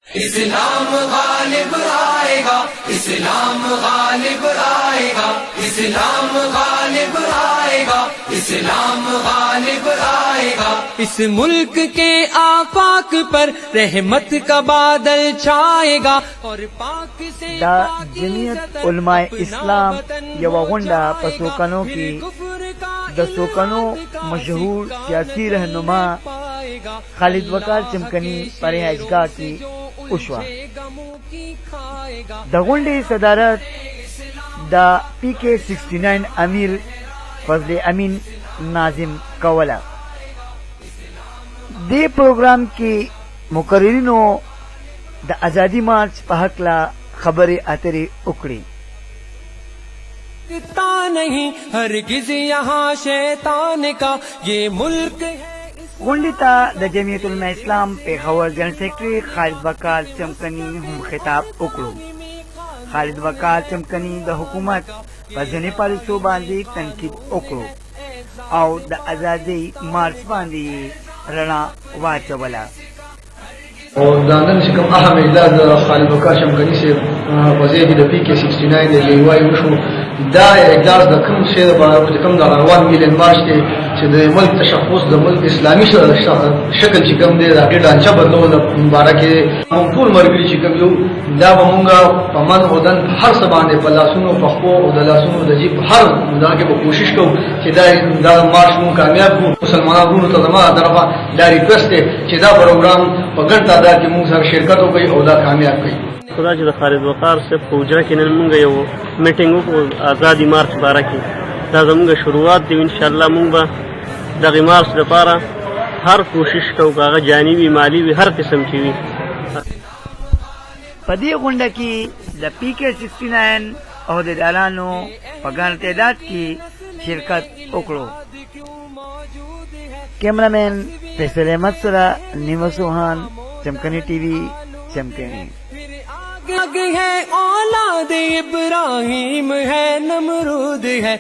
इस्लाम गालिब आएगा, इस्लाम गालिब आएगा, इस्लाम गालिब आएगा, इस्लाम गालिब आएगा। इस मुल्क के आफाक पर रहमत का बादल छाएगा और पाक से जमीयत उलमाए इस्लाम यवगुंडा पसोकनों की दसोकनों मशहूर सियासी रहनुमा खालिद वकार चमकनी परहेजगाह की उशवा दगुंडे सदारत द PK69 अमीर फजले अमीन नाजिम कवला दे प्रोग्राम के मुकर्रिरिनों द आजादी मार्च पहकला खबरें अतरे उकड़ी नहीं हरगिज यहाँ शैतान का ये मुल्क है। गुंडिता the Jamiat Ulama Islam Peshawar general secretary Khalid वकार चमकनी हम खिताब उकड़ो। खालिद वकार चमकनी द हुकूमत वजनी पॉलिसो बांधी तनकीद उकड़ो और द आजादी मार्च बांधी रणा वाचवला और दानन से कम अहम इजलास खालिद वकार चमकनी से वज़ीर द PK69 द जेवाई वशो دا اجلاس د کوم شی د کوم د روان میلین مارچ دی چې د ملک تشخص د ملک اسلامي شکل چې کوم دی دا ډېر ډانچه بدلول مبارکه موږ ټول مرګري چې کوم یو دا مونږه په من ودان هر څه باندې په لاسونو په خو او د لاسونو د جیب هر دا کې به کوشش کوو چې دا مارچ مونږ کامیاب کړو مسلمانانو ته زموږ طرفه دا ریکوست دی چې دا پروګرام په ګڼ تعداد کې مونږ سره شرکت وکړي او دا کامیاب کړي خدا چې د خالد وقار سے پوجرا کې نن مونږ یو میټینګ وکړو آزادی مارچ باره کې دا زموږ شروعات دی ان شاء الله مونږ به دغه مارچ لپاره هر کوشش کوو هغه جانبي مالی وي هر قسم چې وي په دې غونډه کې د PK69 عہدیدارانو په ګڼ تعداد کې شرکت وکړو کیمرامین فیصل احمد سره نیمه سوهان چمکنی TV چمکنی है औलाद इब्राहिम है नमरूद है